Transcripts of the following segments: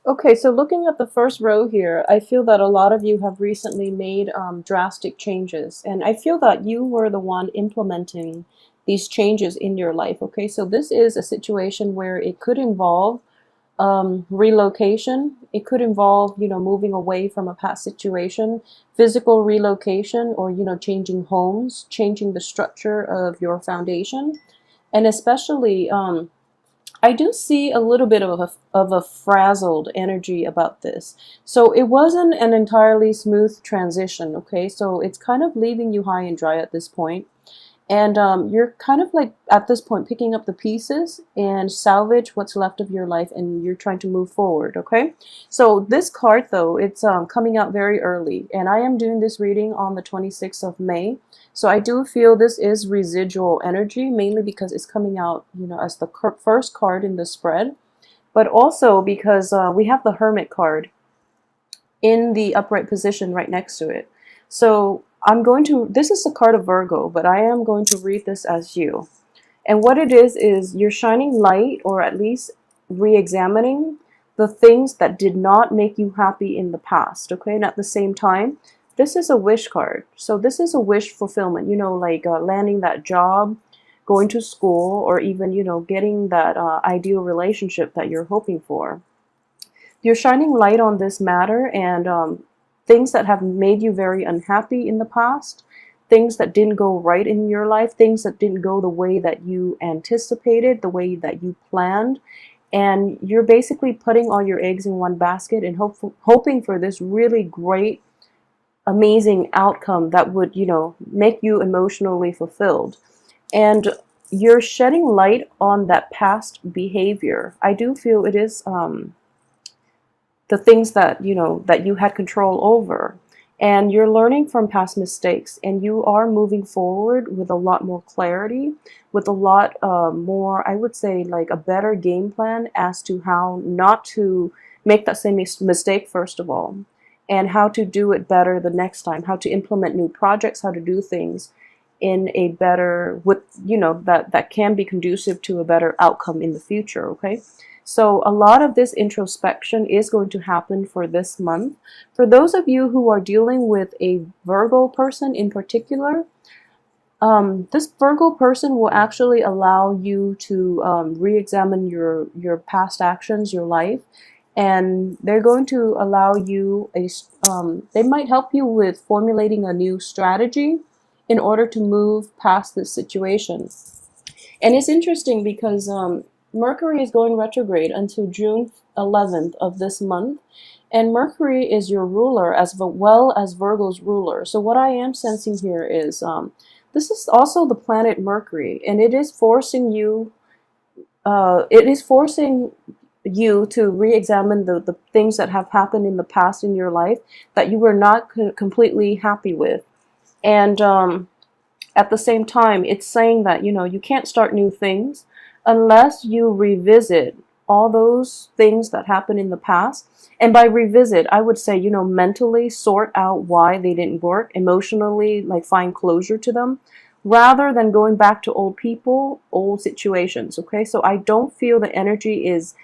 Okay, so looking at the first row here, I feel that a lot of you have recently made drastic changes, and I feel that you were the one implementing these changes in your life. Okay, so this is a situation where it could involve relocation. It could involve, moving away from a past situation, physical relocation, or, changing homes, changing the structure of your foundation. And especially, I do see a little bit of a frazzled energy about this. So it wasn't an entirely smooth transition, okay? So it's kind of leaving you high and dry at this point. And you're kind of like at this point picking up the pieces and salvage what's left of your life, and you're trying to move forward, okay? So this card, though, it's coming out very early, and I am doing this reading on the 26th of May. So I do feel this is residual energy, mainly because it's coming out, as the first card in the spread, but also because we have the Hermit card in the upright position right next to it. So this is the card of Virgo, but I am going to read this as you. And what it is you're shining light, or at least re-examining the things that did not make you happy in the past, okay? And at the same time, this is a wish card. So this is a wish fulfillment, like landing that job, going to school, or even, getting that ideal relationship that you're hoping for. You're shining light on this matter, and things that have made you very unhappy in the past, things that didn't go right in your life, things that didn't go the way that you anticipated, the way that you planned. And you're basically putting all your eggs in one basket and hoping for this really great, amazing outcome that would, make you emotionally fulfilled. And you're shedding light on that past behavior. I do feel it is the things that that you had control over, and you're learning from past mistakes, and you are moving forward with a lot more clarity, with a lot more, I would say, like a better game plan as to how not to make that same mistake, first of all, and how to do it better the next time, how to implement new projects, how to do things in a better, with that can be conducive to a better outcome in the future, okay? So a lot of this introspection is going to happen for this month. For those of you who are dealing with a Virgo person in particular, this Virgo person will actually allow you to re-examine your past actions, your life, and they're going to allow you they might help you with formulating a new strategy in order to move past this situation. And it's interesting because Mercury is going retrograde until June 11th of this month. And Mercury is your ruler as well as Virgo's ruler. So what I am sensing here is this is also the planet Mercury, and it is forcing you to re-examine the things that have happened in the past in your life that you were not completely happy with. And at the same time, it's saying that, you can't start new things unless you revisit all those things that happened in the past. And by revisit, I would say, mentally sort out why they didn't work, emotionally, like find closure to them, rather than going back to old people, old situations, okay? So I don't feel the energy is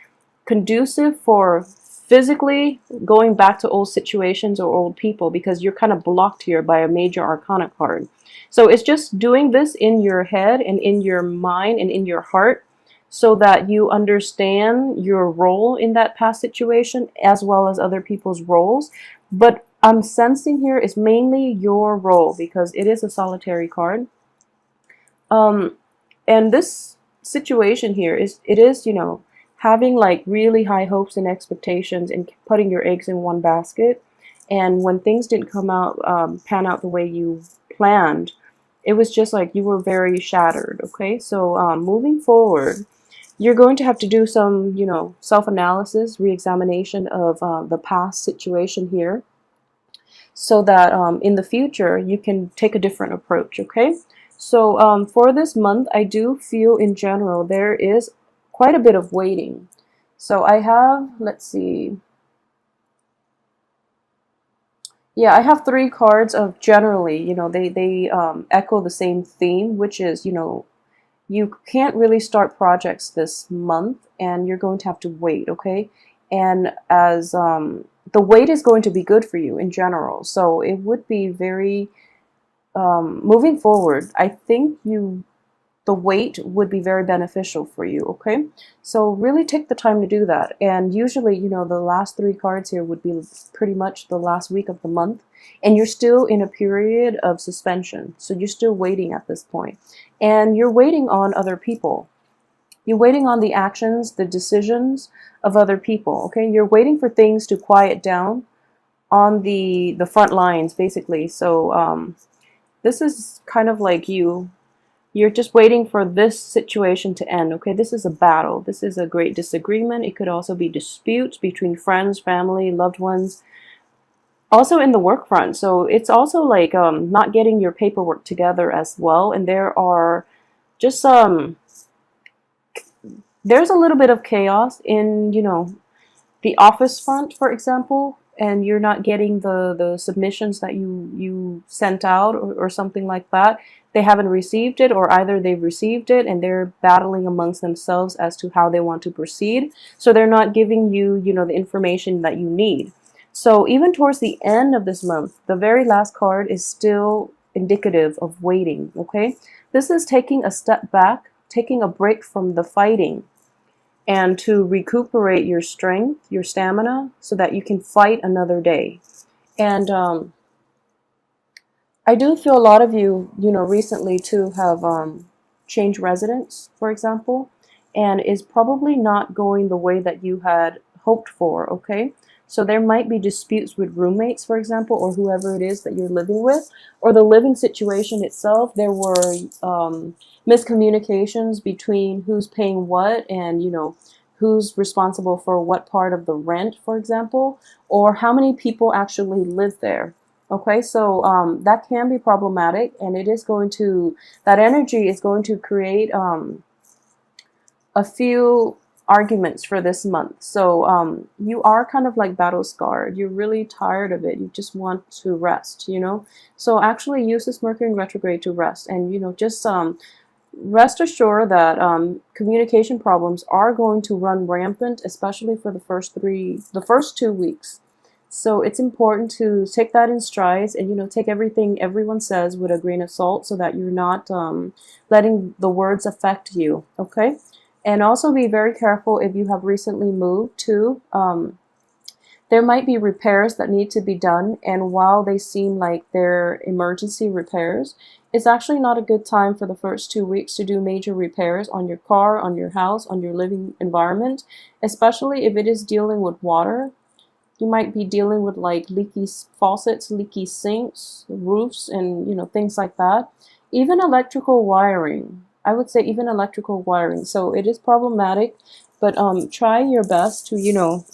conducive for physically going back to old situations or old people, because you're kind of blocked here by a major arcana card. So it's just doing this in your head and in your mind and in your heart, so that you understand your role in that past situation as well as other people's roles. But I'm sensing here is mainly your role, because it is a solitary card. And this situation here is having like really high hopes and expectations and putting your eggs in one basket. And when things didn't pan out the way you planned, it was just like you were very shattered, okay? So moving forward, you're going to have to do some, self-analysis, re-examination of the past situation here, so that in the future you can take a different approach, okay? So for this month, I do feel in general there is quite a bit of waiting. So I have, let's see, yeah, I have three cards of generally, they echo the same theme, which is, you can't really start projects this month, and you're going to have to wait, okay? and as the weight is going to be good for you in general. So it would be very moving forward. I think the weight would be very beneficial for you. Okay, so really take the time to do that. And usually, you know, the last three cards here would be pretty much the last week of the month, and you're still in a period of suspension. So you're still waiting at this point, and you're waiting on other people. You're waiting on the actions, the decisions of other people. Okay, you're waiting for things to quiet down on the front lines, basically. So this is kind of like you're just waiting for this situation to end. Okay, this is a battle. This is a great disagreement. It could also be disputes between friends, family, loved ones, also in the work front. So it's also like not getting your paperwork together as well. And there are just there's a little bit of chaos in, you know, the office front, for example, and you're not getting the submissions that you sent out, or something like that. They haven't received it, or either they've received it and they're battling amongst themselves as to how they want to proceed. So they're not giving you, you know, the information that you need. So even towards the end of this month, the very last card is still indicative of waiting. Okay, this is taking a step back, taking a break from the fighting, and to recuperate your strength, your stamina, so that you can fight another day. And I do feel a lot of you, you know, recently too have changed residence, for example, and is probably not going the way that you had hoped for. Okay, so there might be disputes with roommates, for example, or whoever it is that you're living with, or the living situation itself. There were miscommunications between who's paying what, and, you know, who's responsible for what part of the rent, for example, or how many people actually live there. Okay, so that can be problematic, and it is going to, that energy is going to create a few arguments for this month. So you are kind of like battle scarred. You're really tired of it. You just want to rest, you know. So actually use this Mercury in retrograde to rest, and, you know, just rest assured that communication problems are going to run rampant, especially for the first 2 weeks. So it's important to take that in strides, and, you know, take everything everyone says with a grain of salt, so that you're not letting the words affect you. Okay, and also be very careful if you have recently moved too. There might be repairs that need to be done, and while they seem like they're emergency repairs, it's actually not a good time for the first 2 weeks to do major repairs on your car, on your house, on your living environment, especially if it is dealing with water. You might be dealing with like leaky faucets, leaky sinks, roofs, and, you know, things like that. Even electrical wiring. I would say even electrical wiring. So it is problematic, but try your best to, you know,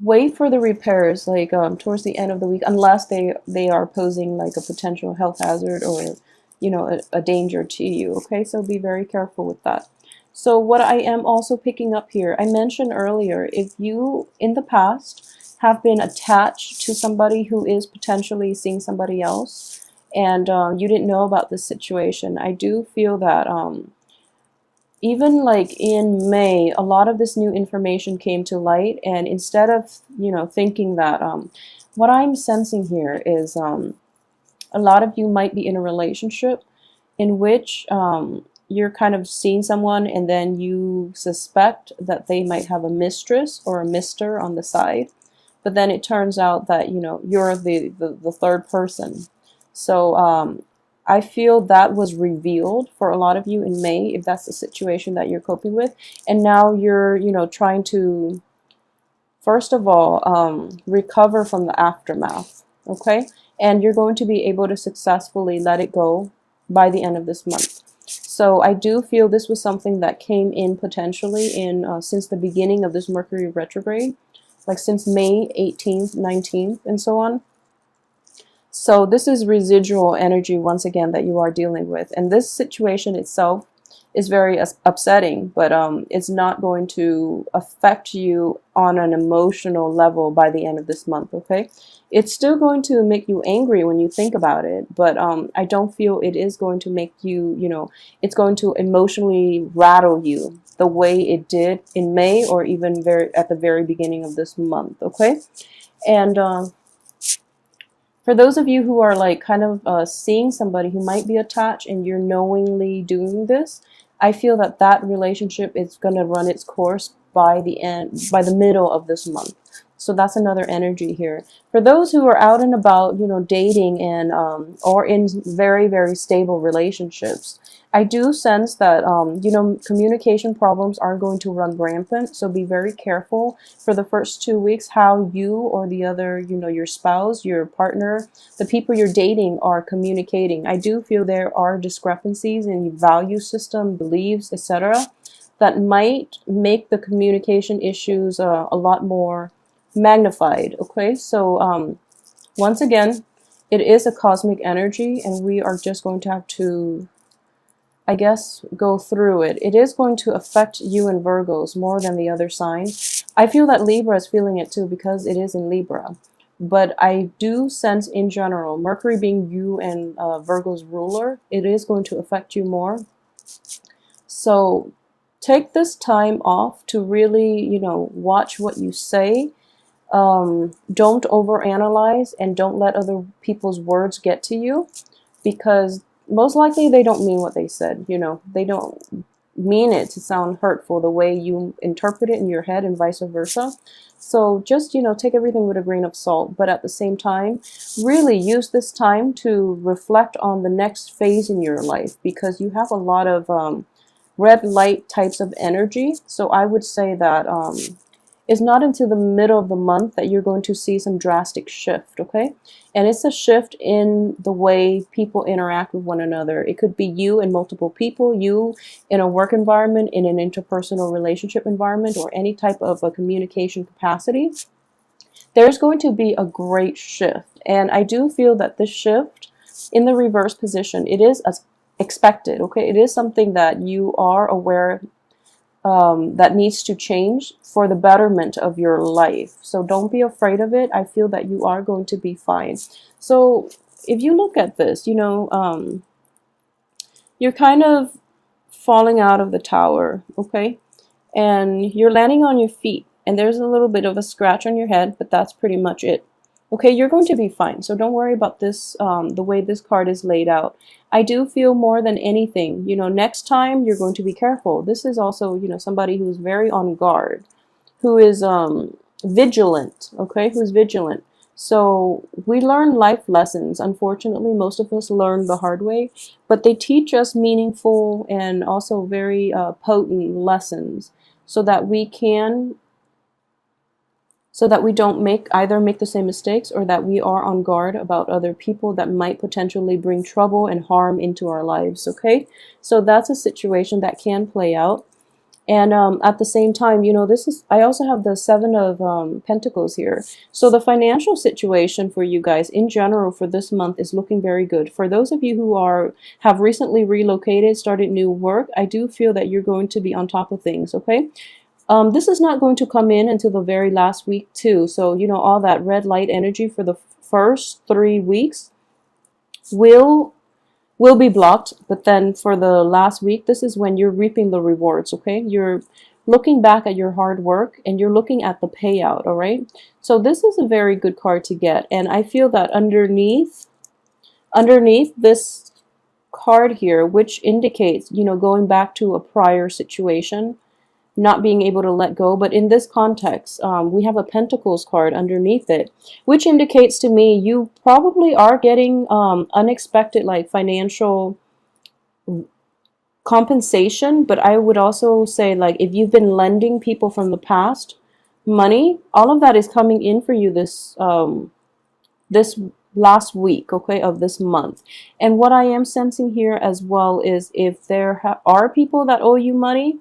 wait for the repairs, like towards the end of the week, unless they are posing like a potential health hazard, or, you know, a danger to you. Okay, so be very careful with that. So what I am also picking up here, I mentioned earlier, if you in the past have been attached to somebody who is potentially seeing somebody else, and you didn't know about this situation, I do feel that even like in May, a lot of this new information came to light, and instead of, you know, thinking that what I'm sensing here is a lot of you might be in a relationship in which you're kind of seeing someone, and then you suspect that they might have a mistress or a mister on the side, but then it turns out that, you know, you're the third person. So I feel that was revealed for a lot of you in May, if that's the situation that you're coping with, and now you're, you know, trying to, first of all, recover from the aftermath. Okay, and you're going to be able to successfully let it go by the end of this month. So I do feel this was something that came in potentially in since the beginning of this Mercury retrograde, like since May 18th, 19th, and so on. So this is residual energy once again that you are dealing with, and this situation itself is very upsetting, but it's not going to affect you on an emotional level by the end of this month, okay? It's still going to make you angry when you think about it, but I don't feel it is going to make you, it's going to emotionally rattle you the way it did in May or even at the very beginning of this month, okay? And for those of you who are like kind of seeing somebody who might be attached and you're knowingly doing this, I feel that that relationship is going to run its course by the middle of this month. So that's another energy here. For those who are out and about, dating and or in very, very stable relationships, I do sense that, communication problems are going to run rampant. So be very careful for the first 2 weeks how you or the other, your spouse, your partner, the people you're dating are communicating. I do feel there are discrepancies in value system, beliefs, etc., that might make the communication issues a lot more magnified. Okay, so once again, it is a cosmic energy, and we are just going to have to, I guess, go through it. It is going to affect you and Virgos more than the other sign. I feel that Libra is feeling it too because it is in Libra. But I do sense in general, Mercury being you and Virgo's ruler, it is going to affect you more. So take this time off to really, watch what you say. Don't overanalyze and don't let other people's words get to you, because most likely they don't mean what they said. They don't mean it to sound hurtful the way you interpret it in your head, and vice versa. So just, take everything with a grain of salt, but at the same time, really use this time to reflect on the next phase in your life, because you have a lot of red light types of energy. So I would say that it's not until the middle of the month that you're going to see some drastic shift, okay? And it's a shift in the way people interact with one another. It could be you and multiple people, you in a work environment, in an interpersonal relationship environment, or any type of a communication capacity. There's going to be a great shift. And I do feel that this shift in the reverse position, it is as expected, okay? It is something that you are aware that needs to change for the betterment of your life. So don't be afraid of it. I feel that you are going to be fine. So if you look at this, you're kind of falling out of the tower, okay? And you're landing on your feet, and there's a little bit of a scratch on your head, but that's pretty much it. Okay, you're going to be fine. So don't worry about this, the way this card is laid out. I do feel more than anything, next time you're going to be careful. This is also, somebody who's very on guard, who is vigilant, okay, who's vigilant. So we learn life lessons. Unfortunately, most of us learn the hard way, but they teach us meaningful and also very potent lessons so that we can don't either make the same mistakes, or that we are on guard about other people that might potentially bring trouble and harm into our lives, okay? So that's a situation that can play out. And at the same time, I also have the Seven of Pentacles here. So the financial situation for you guys in general for this month is looking very good. For those of you who have recently relocated, started new work, I do feel that you're going to be on top of things, okay? This is not going to come in until the very last week too. So, all that red light energy for the first 3 weeks will be blocked. But then for the last week, this is when you're reaping the rewards, okay? You're looking back at your hard work and you're looking at the payout, all right? So this is a very good card to get. And I feel that underneath this card here, which indicates, going back to a prior situation, not being able to let go. But in this context, we have a Pentacles card underneath it, which indicates to me you probably are getting unexpected financial compensation. But I would also say, if you've been lending people from the past money, all of that is coming in for you this last week, okay, of this month. And what I am sensing here as well is if there are people that owe you money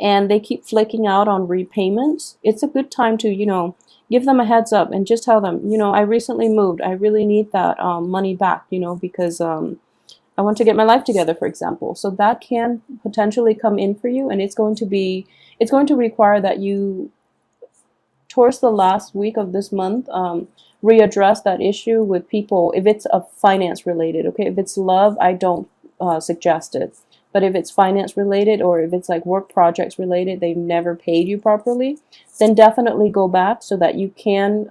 and they keep flaking out on repayments, it's a good time to, give them a heads up and just tell them, I recently moved. I really need that money back, because I want to get my life together, for example. So that can potentially come in for you, and it's going to require that you, towards the last week of this month, readdress that issue with people. If it's a finance related, okay, if it's love, I don't suggest it. But if it's finance related, or if it's like work projects related, they've never paid you properly, then definitely go back so that you can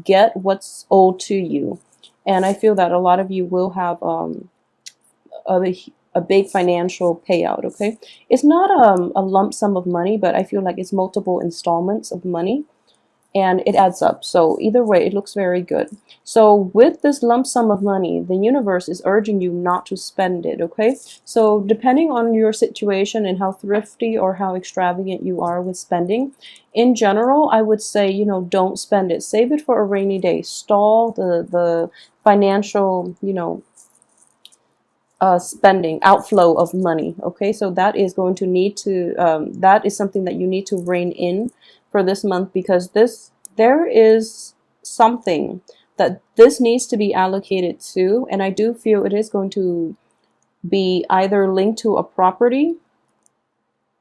get what's owed to you. And I feel that a lot of you will have a big financial payout, okay? It's not a lump sum of money, but I feel like it's multiple installments of money, and it adds up. So either way, it looks very good. So with this lump sum of money, the universe is urging you not to spend it, okay? So depending on your situation and how thrifty or how extravagant you are with spending, in general, I would say, you know, don't spend it. Save it for a rainy day. Stall the financial, you know, spending outflow of money. Okay, so that is going to need to that is something that you need to rein in for this month, because there is something that this needs to be allocated to, and I do feel it is going to be either linked to a property.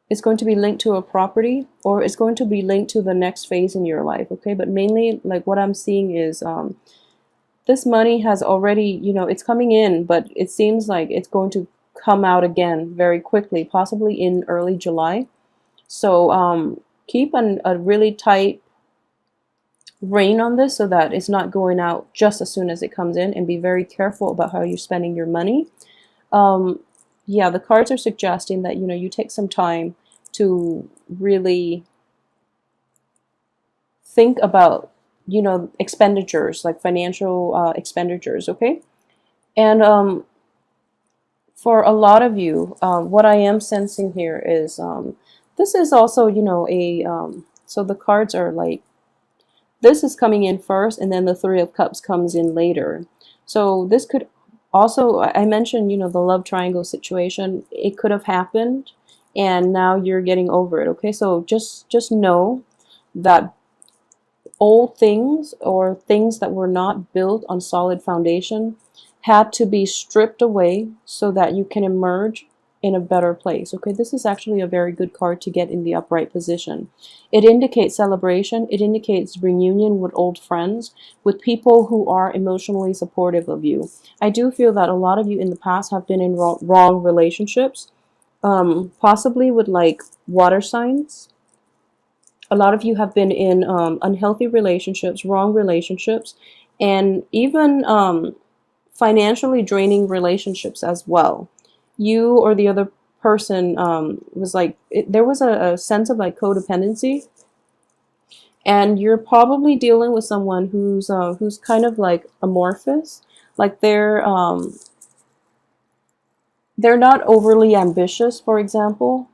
It's going to be linked to a property, or it's going to be linked to the next phase in your life. Okay, but mainly, like, what I'm seeing is this money has already, you know, it's coming in, but it seems like it's going to come out again very quickly, possibly in early July. So keep a really tight rein on this so that it's not going out just as soon as it comes in, and be very careful about how you're spending your money. Yeah, the cards are suggesting that, you know, you take some time to really think about, you know, expenditures, like financial expenditures, okay? And for a lot of you, what I am sensing here is this is also, you know, so the cards are like, this is coming in first, and then the Three of Cups comes in later. So this could also, I mentioned, you know, the love triangle situation. It could have happened, and now you're getting over it, okay? So just know that old things, or things that were not built on solid foundation, had to be stripped away so that you can emerge in a better place. Okay, this is actually a very good card to get in the upright position. It indicates celebration. It indicates reunion with old friends, with people who are emotionally supportive of you. I do feel that a lot of you in the past have been in wrong relationships, possibly with like water signs. A lot of you have been in unhealthy relationships, wrong relationships, and even financially draining relationships as well. You or the other person was like, there was a sense of like codependency, and you're probably dealing with someone who's kind of like amorphous, like they're not overly ambitious, for example.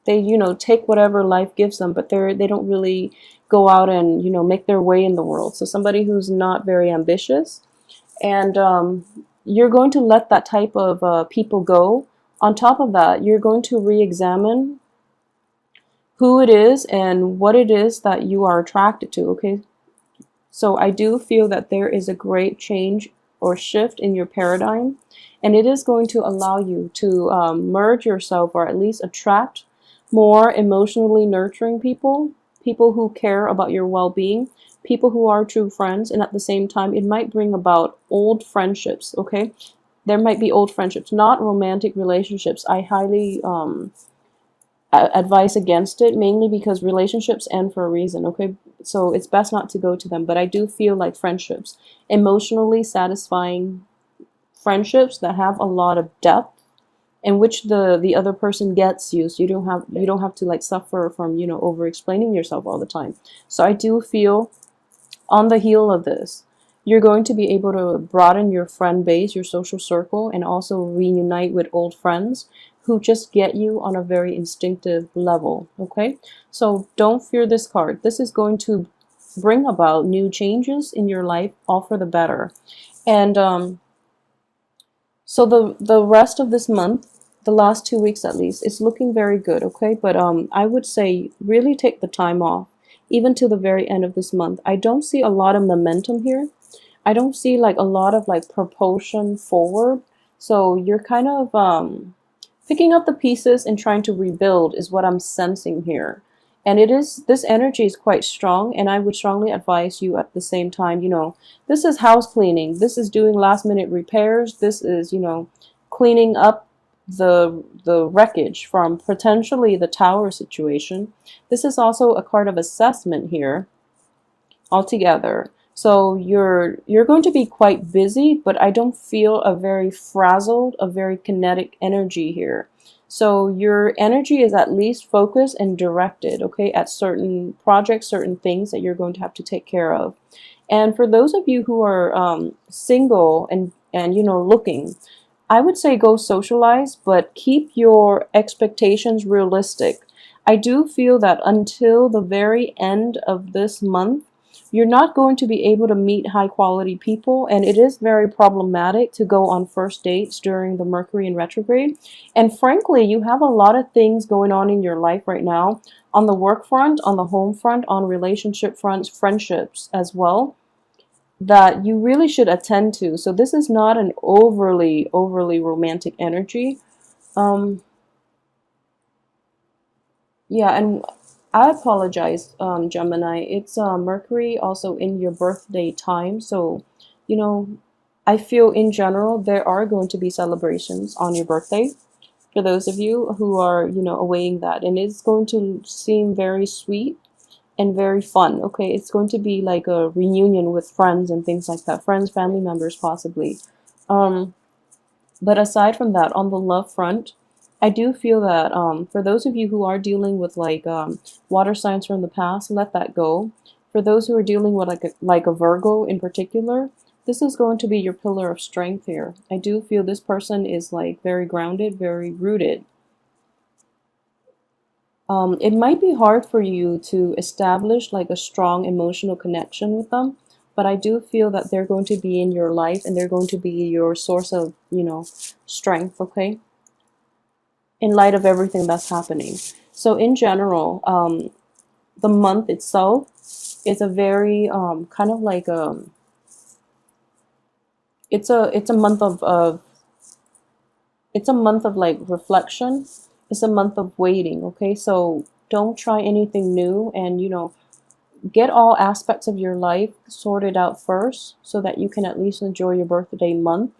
They, you know, take whatever life gives them, but they don't really go out and, you know, make their way in the world. So somebody who's not very ambitious, and you're going to let that type of people go. On top of that, you're going to re-examine who it is and what it is that you are attracted to, okay? So I do feel that there is a great change or shift in your paradigm, and it is going to allow you to merge yourself, or at least attract more emotionally nurturing people, people who care about your well-being, people who are true friends. And at the same time, it might bring about old friendships, okay? There might be old friendships, not romantic relationships. I highly advise against it, mainly because relationships end for a reason, okay? So it's best not to go to them. But I do feel like friendships, emotionally satisfying friendships that have a lot of depth, in which the other person gets you, so you don't have to like suffer from, you know, over explaining yourself all the time. So I do feel on the heel of this, you're going to be able to broaden your friend base, your social circle, and also reunite with old friends who just get you on a very instinctive level, okay? So don't fear this card. This is going to bring about new changes in your life, all for the better. And so the rest of this month, the last 2 weeks at least, it's looking very good, okay? But I would say really take the time off, even to the very end of this month. I don't see a lot of momentum here. I don't see like a lot of like propulsion forward. So you're kind of picking up the pieces and trying to rebuild is what I'm sensing here. And it is, this energy is quite strong, and I would strongly advise you at the same time, this is house cleaning, this is doing last minute repairs, this is, cleaning up the wreckage from potentially the tower situation. This is also a card of assessment here altogether. So you're going to be quite busy, but I don't feel a very frazzled, a very kinetic energy here. So your energy is at least focused and directed, okay, at certain projects, certain things that you're going to have to take care of. And for those of you who are single and looking, I would say go socialize, but keep your expectations realistic. I do feel that until the very end of this month, you're not going to be able to meet high quality people, and it is very problematic to go on first dates during the Mercury in retrograde. And frankly, you have a lot of things going on in your life right now, on the work front, on the home front, on relationship fronts, friendships as well, that you really should attend to. So this is not an overly romantic energy. Um, yeah, and I apologize, Gemini. It's Mercury also in your birthday time. So, you know, I feel in general there are going to be celebrations on your birthday for those of you who are, awaiting that. And it's going to seem very sweet and very fun. Okay, it's going to be like a reunion with friends and things like that. Friends, family members, possibly. Um, but aside from that, on the love front, I do feel that for those of you who are dealing with like water signs from the past, let that go. For those who are dealing with like a Virgo in particular, this is going to be your pillar of strength here. I do feel this person is like very grounded, very rooted. It might be hard for you to establish like a strong emotional connection with them, but I do feel that they're going to be in your life and they're going to be your source of, strength, okay? In light of everything that's happening. So in general, the month itself is a very kind of like it's a month of it's a month of like reflection. It's a month of waiting, okay? So don't try anything new, and get all aspects of your life sorted out first so that you can at least enjoy your birthday month.